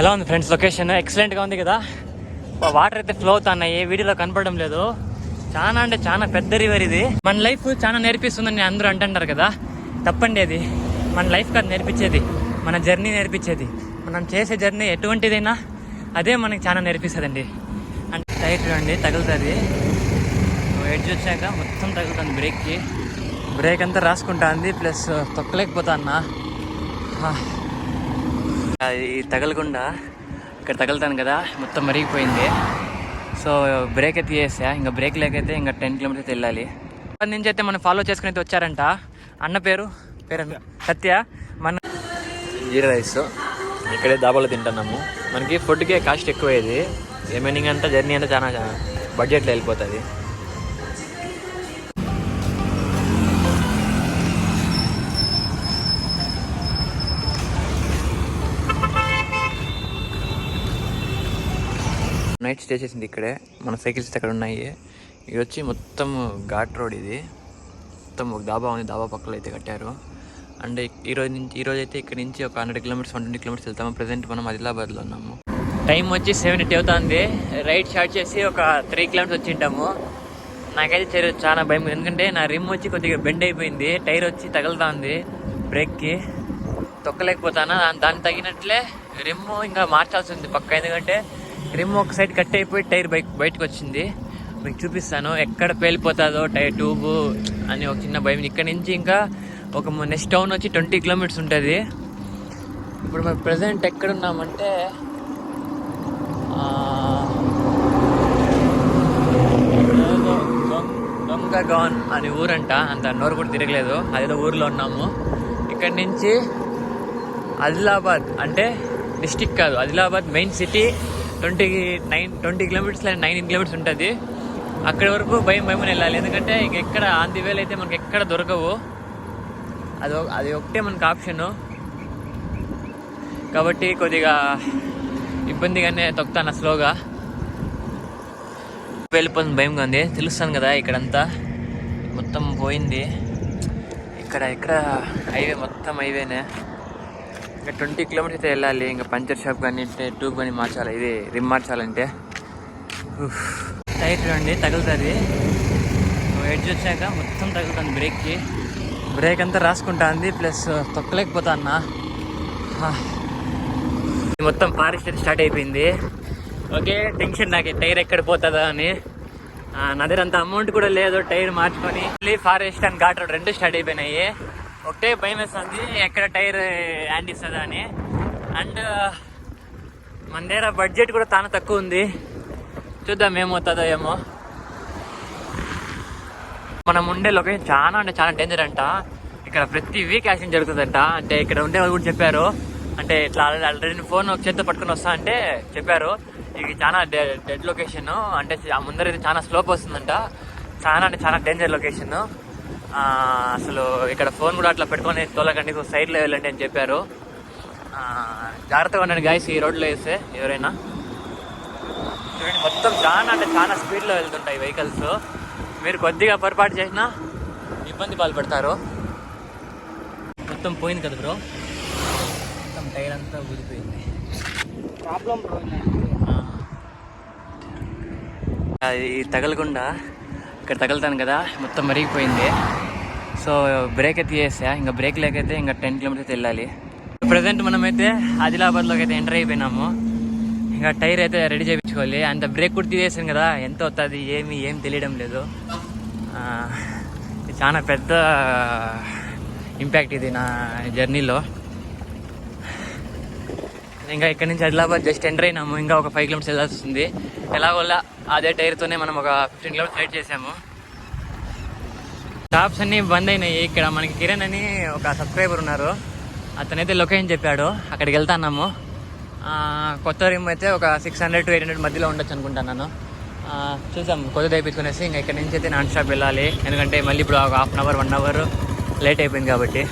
ఎలా ఉంది friends location? ఎక్సలెంట్గా ఉంది కదా. వాటర్ అయితే ఫ్లో అవుతున్నాయి, వీడియోలో కనపడడం లేదు. చాలా అంటే చాలా పెద్ద రివర్ ఇది. మన లైఫ్ చాలా నేర్పిస్తుందని అందరూ అంటుంటారు కదా. తప్పండి, అది మన లైఫ్ కాదు నేర్పించేది, మన జర్నీ నేర్పించేది. మనం చేసే జర్నీ ఎటువంటిదైనా అదే మనకి చాలా నేర్పిస్తుందండి. అంటే టైర్ చూడండి తగులుతుంది, ఎడ్జ్ వచ్చాక మొత్తం తగులుతుంది బ్రేక్కి. బ్రేక్ అంతా రాసుకుంటా ఉంది, ప్లస్ తొక్కలేకపోతా అన్నా. అది తగలకుండా ఇక్కడ తగులుతాను కదా, మొత్తం మరిగిపోయింది. సో బ్రేక్ అయితే తీసేసా, ఇంకా బ్రేక్ లేకైతే ఇంకా 10 కిలోమీటర్స్ వెళ్ళాలి. అక్కడి నుంచి అయితే మనం ఫాలో చేసుకుని అయితే వచ్చారంట. అన్న పేరు సత్య. మన జీరా రైస్ ఇక్కడే దాబాలో తింటున్నాము. మనకి ఫుడ్కే కాస్ట్ ఎక్కువయ్యేది, రిమైనింగ్ అంతా జర్నీ అంతా చాలా బడ్జెట్లో వెళ్ళిపోతుంది. నైట్ స్టే చేసింది ఇక్కడే. మన సైకిల్స్ అక్కడ ఉన్నాయి. ఇది వచ్చి మొత్తం ఘాట్ రోడ్. ఇది మొత్తం ఒక దాబా ఉంది, దాబా పక్కలో అయితే కట్టారు. అండ్ ఈరోజు అయితే ఇక్కడ నుంచి ఒక 100 కిలోమీటర్స్ 120 కిలోమీటర్స్ వెళ్తాము. ప్రజెంట్ మనం ఆదిలాబాద్లో ఉన్నాము. టైం వచ్చి 7:30 అవుతుంది. రైడ్ స్టార్ట్ చేసి ఒక 3 కిలోమీటర్స్ వచ్చింటాము. నాకైతే చాలా భయం, ఎందుకంటే నా రిమ్ వచ్చి కొద్దిగా బెండ్ అయిపోయింది, టైర్ వచ్చి తగులుతా ఉంది బ్రేక్కి, తొక్కలేకపోతాను. దానికి తగినట్లే రిమ్ ఇంకా మార్చాల్సి ఉంది పక్క, ఎందుకంటే రిమ్ ఒక సైడ్ కట్ అయిపోయి టైర్ బయటకు వచ్చింది. మీకు చూపిస్తాను ఎక్కడ పేలిపోతుందో టైర్ ట్యూబు అని ఒక చిన్న భయం. ఇక్కడ నుంచి ఇంకా ఒక నెక్స్ట్ టౌన్ వచ్చి 20 కిలోమీటర్స్ ఉంటుంది. ఇప్పుడు మనం ప్రజెంట్ ఎక్కడున్నామంటే దొంగగాన్ అని ఊరంట, అంత నోరు కూడా తిరగలేదు, అదేదో ఊర్లో ఉన్నాము. ఇక్కడి నుంచి ఆదిలాబాద్ అంటే డిస్టిక్ కాదు, Adilabad main city 20 kilometres 19 kilometres ఉంటుంది. అక్కడి వరకు భయం వెళ్ళాలి, ఎందుకంటే ఇంకెక్కడ ఆన్ ది వేలు అయితే మనకి ఎక్కడ దొరకవు. అది ఒకటే మనకు ఆప్షను, కాబట్టి కొద్దిగా ఇబ్బందిగానే తొక్కుతాను స్లోగా. వెళ్ళిపోతుంది, భయంగా ఉంది. తెలుస్తాను కదా ఇక్కడంతా మొత్తం పోయింది. ఇక్కడ హైవే మొత్తం హైవేనే. ఇంకా 20 కిలోమీటర్స్ అయితే వెళ్ళాలి. ఇంకా పంచర్ షాప్ కానీ ట్యూబ్ కానీ మార్చాలి, ఇది రిమ్ మార్చాలంటే. టైర్ చూడండి తగులుతుంది, ఎడ్జ్ వచ్చాక మొత్తం తగులుతుంది బ్రేక్కి. బ్రేక్ అంతా రాసుకుంటా ఉంది, ప్లస్ తొక్కలేకపోతా అన్న. మొత్తం ఫారెస్ట్ అయితే స్టార్ట్ అయిపోయింది. ఓకే, టెన్షన్ నాకు టైర్ ఎక్కడ పోతుందా అని. నా దగ్గర అంత అమౌంట్ కూడా లేదు టైర్ మార్చుకొని. Forest and ghat road 2 start అయిపోయినాయి. ఒకటే భయం వేస్తుంది ఎక్కడ టైర్ హ్యాండ్ ఇస్తుందా అని. అండ్ మన దగ్గర బడ్జెట్ కూడా చాలా తక్కువ ఉంది, చూద్దాం ఏమవుతుందో ఏమో. మనం ఉండే లొకేషన్ చాలా అంటే చాలా డేంజర్ అంట. ఇక్కడ ప్రతి వీక్ యాక్సిడెంట్ జరుగుతుందంట. అంటే ఇక్కడ ఉండే వాళ్ళు కూడా చెప్పారు, అంటే ఇట్లా ఆల్రెడీ ఫోన్ ఒక చేతితో పట్టుకొని వస్తా అంటే చెప్పారు. ఇది చాలా డెడ్ లొకేషన్, అంటే ముందర ఇది చాలా స్లోప్ వస్తుందంట. చాలా అంటే చాలా డేంజర్ లొకేషన్. అసలు ఇక్కడ ఫోన్ కూడా అట్లా పెట్టుకొని తోలకండి, సైడ్లో వెళ్ళండి అని చెప్పారు. జాగ్రత్తగా ఉండండి గాయస్ ఈ రోడ్లో వేస్తే ఎవరైనా. చూడండి మొత్తం చాలా అంటే చాలా స్పీడ్లో వెళ్తుంటాయి వెహికల్స్. మీరు కొద్దిగా పొరపాటు చేసినా ఇబ్బంది పాల్పడతారు. మొత్తం పోయింది కదా బ్రో, మొత్తం టైర్ అంతా ఊడిపోయింది. ప్రాబ్లం అది తగలకుండా ఇక్కడ తగులుతాను కదా, మొత్తం మరిగిపోయింది. సో బ్రేక్ అయితే తీసేసా, ఇంకా బ్రేక్ లేకైతే ఇంకా 10 కిలోమీటర్స్ వెళ్ళాలి. ప్రజెంట్ మనమైతే ఆదిలాబాద్లోకి అయితే ఎంటర్ అయిపోయినాము. ఇంకా టైర్ అయితే రెడీ చేయించుకోవాలి. అంత బ్రేక్ కూడా తీసేసాను కదా, ఎంత వస్తుంది ఏం తెలియడం లేదు. చాలా పెద్ద ఇంపాక్ట్ ఇది నా జర్నీలో. ఇంకా ఇక్కడ నుంచి ఆదిలాబాద్ జస్ట్ ఎంటర్ అయినాము. ఇంకా ఒక 5 కిలోమీటర్స్ వెళ్ళాల్సి వస్తుంది. ఎలాగోలా అదే టైర్తోనే మనం ఒక 15 కిలోమీటర్స్ రైడ్ చేసాము. షాప్స్ అన్నీ బంద్ అయినాయి. ఇక్కడ మనకి కిరణ్ అని ఒక సబ్స్క్రైబర్ ఉన్నారు, అతనైతే లొకేషన్ చెప్పాడు, అక్కడికి వెళ్తున్నాము. కొత్త రిమ్ అయితే ఒక 600 to 800 మధ్యలో ఉండొచ్చు అనుకుంటున్నాను. చూసాం కొత్త తెప్పించుకునేసి ఇంకా ఇక్కడ నుంచి అయితే నాన్ స్టాప్ వెళ్ళాలి, ఎందుకంటే మళ్ళీ ఇప్పుడు ఒక 1/2 hour 1 hour లేట్ అయిపోయింది కాబట్టి.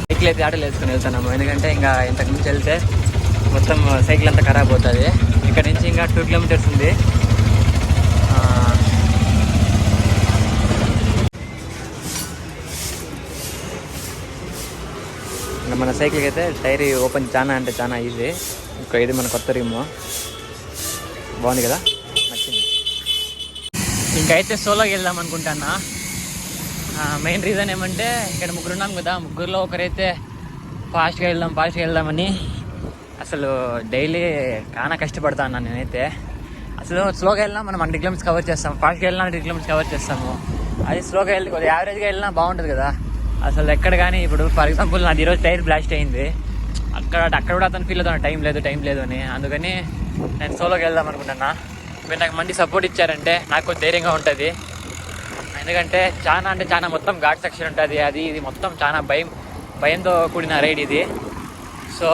సైకిల్ అయితే ఆటోలు వేసుకొని వెళ్తున్నాము, ఎందుకంటే ఇంకా ఇంతకు నుంచి వెళ్తే మొత్తం సైకిల్ అంతా ఖరాబ్ అవుతుంది. ఇక్కడ నుంచి ఇంకా 2 kilometers ఉంది. మన సైకిల్కి అయితే టైర్ ఓపెన్ చాలా అంటే చాలా ఈజీ. ఇంకా ఇది మన కొత్త రిమ్ బాగుంది కదా, నచ్చింది. ఇంకైతే సోలోకి వెళ్దాం అనుకుంటున్నా. మెయిన్ రీజన్ ఏమంటే ఇక్కడ ముగ్గురు ఉన్నాం కదా, ముగ్గురులో ఒకరైతే ఫాస్ట్గా వెళ్దామని అసలు డైలీ చాలా కష్టపడతాను నేనైతే. అసలు స్లోగా వెళ్ళినా మనం 100 కిలోమీటర్స్ కవర్ చేస్తాం, ఫాస్ట్గా వెళ్ళినా 100 కిలోమీటర్స్ కవర్ చేస్తాము. అది స్లోగా వెళ్ళి కొద్దిగా యావరేజ్గా వెళ్ళినా బాగుంటుంది కదా. అసలు ఎక్కడ కానీ ఇప్పుడు ఫర్ ఎగ్జాంపుల్ నాది ఈరోజు టైర్ బ్లాస్ట్ అయింది, అక్కడ కూడా అతను ఫీల్ అవుతాను టైం లేదు అని. అందుకని నేను సోలోకి వెళ్దాం అనుకుంటున్నా. మీరు నాకు మంచి సపోర్ట్ ఇచ్చారంటే నాకు కొంచెం ధైర్యంగా ఉంటుంది. ఎందుకంటే చాలా మొత్తం ఘాట్ సెక్షన్ ఉంటుంది, అది ఇది మొత్తం చాలా భయంతో కూడిన రైడ్ ఇది. సో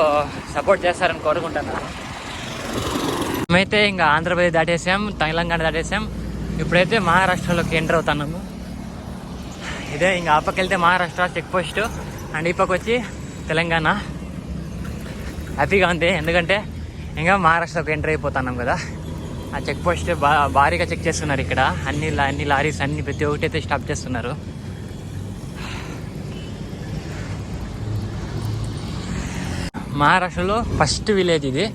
సపోర్ట్ చేస్తారని కోరుకుంటున్నాను. మేమైతే ఇంకా ఆంధ్రప్రదేశ్ దాటేసాం, తెలంగాణ దాటేసాం. ఇప్పుడైతే మహారాష్ట్రలోకి ఎంటర్ అవుతున్నాము. ఇదే ఇంకా ఆ పక్క వెళ్తే మహారాష్ట్ర చెక్ పోస్ట్ అండ్ ఈ పక్క వచ్చి తెలంగాణ. హ్యాపీగా ఉంది ఎందుకంటే ఇంకా మహారాష్ట్రలోకి ఎంటర్ అయిపోతున్నాం కదా. ఆ చెక్ పోస్ట్ భారీగా చెక్ చేస్తున్నారు ఇక్కడ. అన్ని లారీస్ అన్ని ప్రతి ఒక్కటి అయితే స్టాప్ చేస్తున్నారు. మహారాష్ట్రలో ఫస్ట్ విలేజ్ ఇది,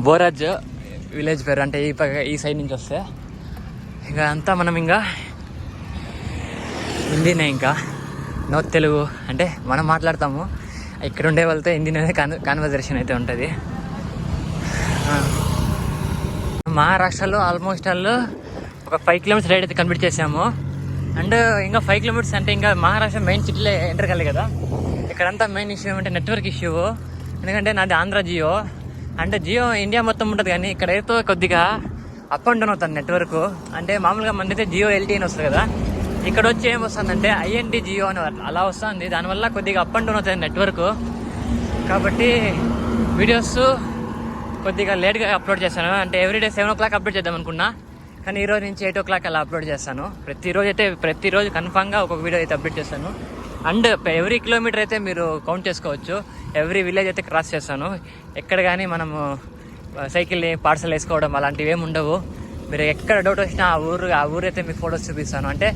బోరాజ్ విలేజ్ పేరు. అంటే ఈ సైడ్ నుంచి వస్తే ఇంకా అంతా మనం ఇంకా హిందీనే, ఇంకా నో తెలుగు అంటే మనం మాట్లాడతాము. ఇక్కడ ఉండే వాళ్ళతో హిందీనే కాన్వర్జేషన్ అయితే ఉంటుంది. మహారాష్ట్రలో ఆల్మోస్ట్ ఒక 5 కిలోమీటర్స్ రైడ్ అయితే కంప్లీట్ చేసాము. అండ్ ఇంకా 5 కిలోమీటర్స్ అంటే ఇంకా మహారాష్ట్ర మెయిన్ సిటీలో ఎంటర్ కాలే కదా. ఇక్కడంతా మెయిన్ ఇష్యూ ఏమంటే నెట్వర్క్ ఇష్యూ. ఎందుకంటే నాది ఆంధ్ర జియో, అంటే జియో ఇండియా మొత్తం ఉంటుంది కానీ ఇక్కడ అయితే కొద్దిగా అప్ అండ్ డౌన్ అవుతుంది నెట్వర్క్. అంటే మామూలుగా మనైతే జియో LTE అని వస్తుంది కదా, ఇక్కడ వచ్చి ఏం వస్తుందంటే INT జియో అని అలా వస్తుంది. దానివల్ల కొద్దిగా అప్ అండ్ డౌన్ అవుతుంది నెట్వర్క్. కాబట్టి వీడియోస్ కొద్దిగా లేట్గా అప్లోడ్ చేస్తాను. అంటే ఎవ్రీడే 7 o'clock అప్లోడ్ చేద్దాం అనుకున్నా, కానీ ఈరోజు నుంచి 8 o'clock అలా అప్లోడ్ చేస్తాను. ప్రతిరోజు కన్ఫామ్గా ఒక్కొక్క వీడియో అయితే అప్లోడ్ చేస్తాను. అండ్ ఎవ్రీ కిలోమీటర్ అయితే మీరు కౌంట్ చేసుకోవచ్చు, ఎవ్రీ విలేజ్ అయితే క్రాస్ చేస్తాను. ఎక్కడ కానీ మనము సైకిల్ని పార్సల్ వేసుకోవడం అలాంటివి ఏమి ఉండవు. మీరు ఎక్కడ డౌట్ వచ్చినా ఆ ఊరు అయితే మీకు ఫొటోస్ చూపిస్తాను. అంటే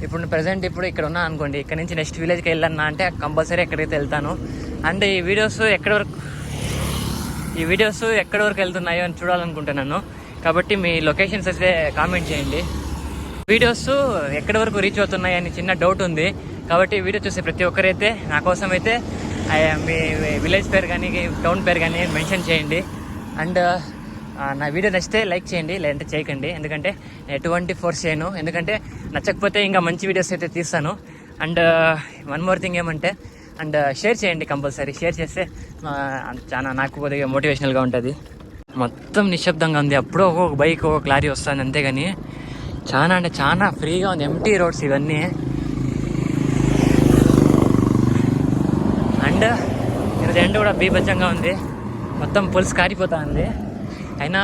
ఇప్పుడు ప్రజెంట్ ఇక్కడ ఉన్నా అనుకోండి, ఇక్కడ నుంచి నెక్స్ట్ విలేజ్కి వెళ్ళన్నా అంటే కంపల్సరీ ఎక్కడికైతే వెళ్తాను. అండ్ ఈ వీడియోస్ ఎక్కడి వరకు వెళ్తున్నాయో అని చూడాలనుకుంటున్నాను. కాబట్టి మీ లొకేషన్స్ అయితే కామెంట్ చేయండి. వీడియోస్ ఎక్కడి వరకు రీచ్ అవుతున్నాయి అని చిన్న డౌట్ ఉంది. కాబట్టి వీడియో చూసే ప్రతి ఒక్కరైతే నా కోసం అయితే మీ విలేజ్ పేరు కానీ టౌన్ పేరు కానీ మెన్షన్ చేయండి. అండ్ నా వీడియో నచ్చితే లైక్ చేయండి, లేదంటే చేయకండి. ఎందుకంటే ఎటువంటి ఫోర్స్ చేయను, ఎందుకంటే నచ్చకపోతే ఇంకా మంచి వీడియోస్ అయితే తీస్తాను. అండ్ వన్ మోర్ థింగ్ ఏమంటే అండ్ షేర్ చేయండి, కంపల్సరీ షేర్ చేస్తే చాలా నాకు కొద్దిగా మోటివేషనల్గా ఉంటుంది. మొత్తం నిశ్శబ్దంగా ఉంది, అప్పుడు ఒక్కొక్క బైక్ ఒక్కొక్క లారీ వస్తుంది అంతేగాని చాలా ఫ్రీగా ఉంది. ఎంటీ రోడ్స్ ఇవన్నీ. అండ్ ఈరోజు ఎండ కూడా బీభత్సంగా ఉంది, మొత్తం పులుసు కారిపోతా ఉంది. అయినా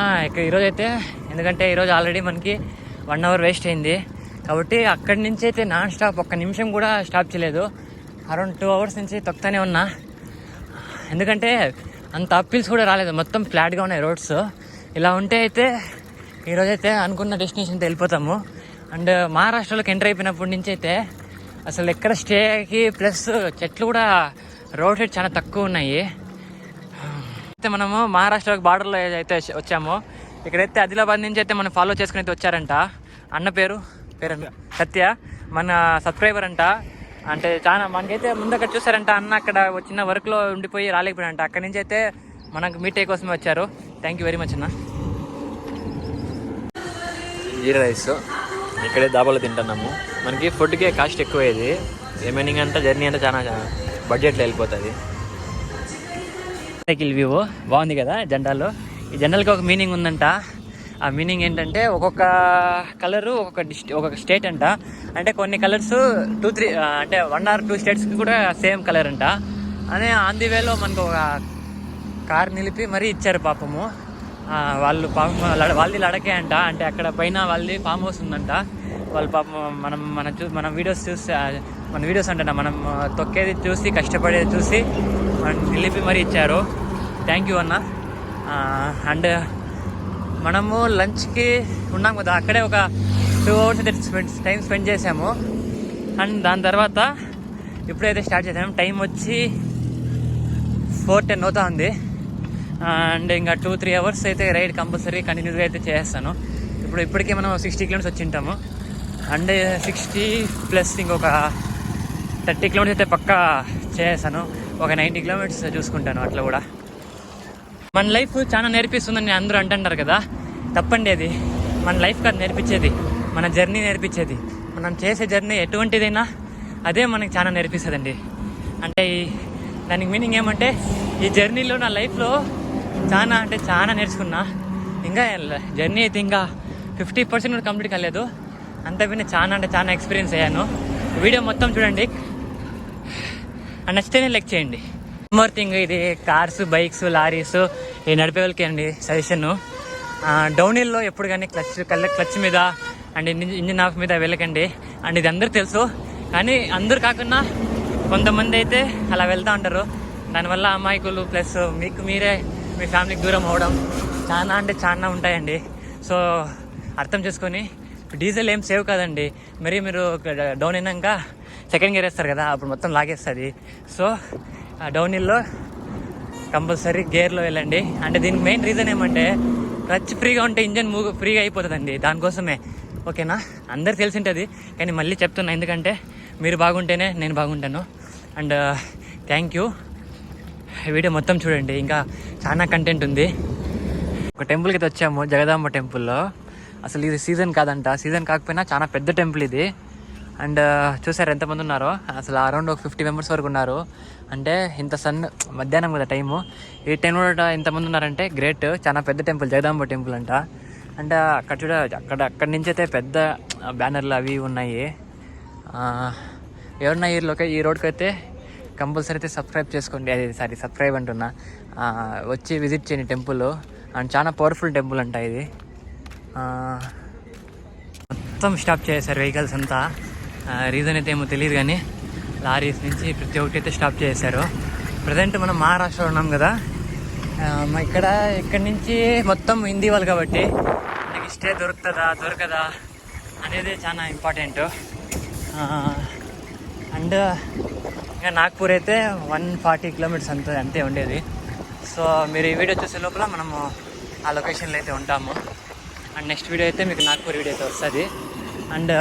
ఈరోజు అయితే ఎందుకంటే ఈరోజు ఆల్రెడీ మనకి 1 hour వేస్ట్ అయింది. కాబట్టి అక్కడి నుంచి అయితే నాన్ స్టాప్ ఒక్క నిమిషం కూడా స్టాప్ చేయలేదు. అరౌండ్ 2 hours నుంచి తొక్కుతానే ఉన్నా. ఎందుకంటే అంత అప్పీల్స్ కూడా రాలేదు, మొత్తం ఫ్లాట్గా ఉన్నాయి రోడ్స్. ఇలా ఉంటే అయితే ఈరోజైతే అనుకున్న డెస్టినేషన్తో వెళ్ళిపోతాము. అండ్ మహారాష్ట్రలోకి ఎంటర్ అయిపోయినప్పటి నుంచి అయితే అసలు ఎక్కడ స్టేకి ప్లస్ చెట్లు కూడా రోడ్ సైడ్ చాలా తక్కువ ఉన్నాయి. అయితే మనము మహారాష్ట్రకి బార్డర్లో అయితే వచ్చాము. ఇక్కడైతే ఆదిలాబాద్ నుంచి అయితే మనం ఫాలో చేసుకుని అయితే వచ్చారంట. అన్న పేరు సత్య, మన సబ్స్క్రైబర్ అంట. అంటే చాలా మనకైతే ముందు అక్కడ చూసారంట. అన్న అక్కడ చిన్న వర్క్లో ఉండిపోయి రాలేకపోయాడంట. అక్కడి నుంచి అయితే మనకు మీట్ అయ్యే కోసమే వచ్చారు. థ్యాంక్ యూ వెరీ మచ్ అన్న. జీరా రైస్ ఇక్కడే దాబాలో తింటున్నాము. మనకి ఫుడ్కే కాస్ట్ ఎక్కువ అయ్యేది. రిమైనింగ్ అంతా జర్నీ అంటే చాలా బడ్జెట్లో వెళ్ళిపోతుంది. సైకిల్ వ్యూ బాగుంది కదా జెండాలో. ఈ జెండాలకి ఒక మీనింగ్ ఉందంట. ఆ మీనింగ్ ఏంటంటే ఒక్కొక్క కలరు ఒక్కొక్క స్టేట్ అంట. అంటే కొన్ని కలర్స్ 2-3 అంటే 1 or 2 స్టేట్స్కి కూడా సేమ్ కలర్ అంట. అనే ఆన్ ది వేలో మనకు ఒక కార్ నిలిపి మరీ ఇచ్చారు పాపము. వాళ్ళు పాపం వాళ్ళది లడకే అంట. అంటే అక్కడ పైన వాళ్ళది ఫామ్ హౌస్ ఉందంట. వాళ్ళు పాపం మన వీడియోస్ చూసి మన వీడియోస్ అంట మనం తొక్కేది చూసి కష్టపడేది చూసి మనం నిలిపి మరీ ఇచ్చారు. థ్యాంక్ యూ అన్న. అండ్ మనము లంచ్కి ఉన్నాం కదా, అక్కడే ఒక 2 hours టైం స్పెండ్ చేసాము. అండ్ దాని తర్వాత ఇప్పుడైతే స్టార్ట్ చేసాము. టైం వచ్చి 4:10 అవుతా ఉంది. అండ్ ఇంకా 2-3 అవర్స్ అయితే రైడ్ కంపల్సరీ కంటిన్యూస్గా అయితే చేస్తాను. ఇప్పటికే మనం 60 కిలోమీటర్స్ వచ్చి ఉంటాము. అండ్ 60+ ఇంకొక 30 కిలోమీటర్స్ అయితే పక్కా చేస్తాను. ఒక 90 కిలోమీటర్స్ చూసుకుంటాను. అట్లా కూడా మన లైఫ్ చాలా నేర్పిస్తుందని అందరూ అంటుంటారు కదా, తప్పండి. అది మన లైఫ్ కాదు నేర్పించేది, మన జర్నీ నేర్పించేది. మనం చేసే జర్నీ ఎటువంటిదైనా అదే మనకి చాలా నేర్పిస్తుందండి. అంటే దానికి మీనింగ్ ఏమంటే, ఈ జర్నీలో నా లైఫ్లో చాలా నేర్చుకున్నా. ఇంకా జర్నీ అయితే ఇంకా 50% కూడా కంప్లీట్ కాలేదు. అంతా విని చాలా ఎక్స్పీరియన్స్ అయ్యాను. వీడియో మొత్తం చూడండి, నచ్చితేనే లైక్ చేయండి. మోర్ థింగ్, ఇది కార్స్, బైక్స్, లారీస్ ఈ నడిపే వాళ్ళకి అండి సజెషను. డౌన్ హిల్లో ఎప్పుడు కానీ క్లచ్ మీద అండ్ ఇంజిన్ ఆఫ్ మీద వెళ్ళకండి. అండ్ ఇది అందరికీ తెలుసు, కానీ అందరూ కాకుండా కొంతమంది అయితే అలా వెళ్తూ ఉంటారు. దానివల్ల అమాయకులు ప్లస్ మీరే మీ ఫ్యామిలీకి దూరం అవ్వడం చాలా ఉంటాయండి. సో అర్థం చేసుకొని, డీజిల్ ఏం సేవ్ కాదండి. మీరు డౌన్ అయినాక సెకండ్ గేర్ వేస్తారు కదా, అప్పుడు మొత్తం లాగేస్తుంది. సో డౌన్ హిల్లో కంపల్సరీ గేర్లో వెళ్ళండి. అంటే దీనికి మెయిన్ రీజన్ ఏమంటే, క్లచ్ ఫ్రీగా ఉంటే ఇంజన్ ఫ్రీగా అయిపోతుందండి. దానికోసమే, ఓకేనా? అందరు తెలిసి ఉంటుంది, కానీ మళ్ళీ చెప్తున్నా, ఎందుకంటే మీరు బాగుంటేనే నేను బాగుంటాను. And thank you. వీడియో మొత్తం చూడండి, ఇంకా చాలా కంటెంట్ ఉంది. ఒక టెంపుల్కి అయితే వచ్చాము, జగదాంబ టెంపుల్లో. అసలు ఇది సీజన్ కాదంట, సీజన్ కాకపోయినా చాలా పెద్ద టెంపుల్ ఇది. అండ్ చూసారు ఎంతమంది ఉన్నారో, అసలు అరౌండ్ ఒక 50 మెంబర్స్ వరకు ఉన్నారు. అంటే ఇంత మధ్యాహ్నం కదా టైము, ఈ టైంలో ఇంతమంది ఉన్నారంటే గ్రేట్. చాలా పెద్ద టెంపుల్, జగదాంబ టెంపుల్ అంట. అంటే అక్కడి నుంచి అయితే పెద్ద బ్యానర్లు అవి ఉన్నాయి. ఎవరన్నా ఈ రోడ్కి అయితే కంపల్సరీ అయితే సబ్స్క్రైబ్ చేసుకోండి. సబ్స్క్రైబ్ అంటున్నా, వచ్చి విజిట్ చేయండి టెంపుల్. అండ్ చాలా పవర్ఫుల్ టెంపుల్ అంట ఇది. మొత్తం స్టాప్ చేశారు వెహికల్స్ అంతా. రీజన్ అయితే ఏమో తెలియదు, కానీ లారీస్ నుంచి ప్రతి ఒక్కటి అయితే స్టాప్ చేశారు. ప్రజెంట్ మనం మహారాష్ట్రలో ఉన్నాం కదా. ఇక్కడి నుంచి మొత్తం హిందీ వాళ్ళు కాబట్టి మనకి స్టే దొరకదా అనేది చాలా ఇంపార్టెంట్. అండ్ ఇంకా నాగ్పూర్ అయితే 140 కిలోమీటర్స్ అంతే ఉండేది. సో మీరు ఈ వీడియో చూసే లోపల మనము ఆ లొకేషన్లో అయితే ఉంటాము. అండ్ నెక్స్ట్ వీడియో అయితే మీకు నాగ్పూర్ వీడియో అయితే వస్తుంది. అండ్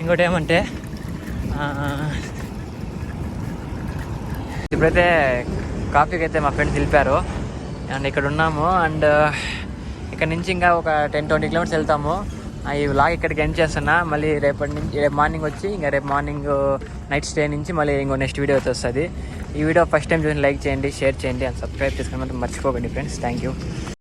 ఇంకోటి ఏమంటే, ఇప్పుడైతే కాఫీకి అయితే మా ఫ్రెండ్స్ వెళ్ళిపోయారు. అండ్ ఇక్కడ ఉన్నాము. అండ్ ఇక్కడ నుంచి ఇంకా ఒక 10-20 కిలోమీటర్స్ వెళ్తాము. ఈ వ్లాగ్ ఇక్కడికి ఎండ్ చేస్తున్నా. మళ్ళీ రేపు మార్నింగ్ వచ్చి, ఇంకా రేపు మార్నింగ్ నైట్ స్టే నుంచి మళ్ళీ ఇంకో నెక్స్ట్ వీడియో అయితే వస్తుంది. ఈ వీడియో ఫస్ట్ టైం చూసి లైక్ చేయండి, షేర్ చేయండి, అండ్ సబ్స్క్రైబ్ చేసుకోవడం మర్చిపోకండి ఫ్రెండ్స్. Thank you.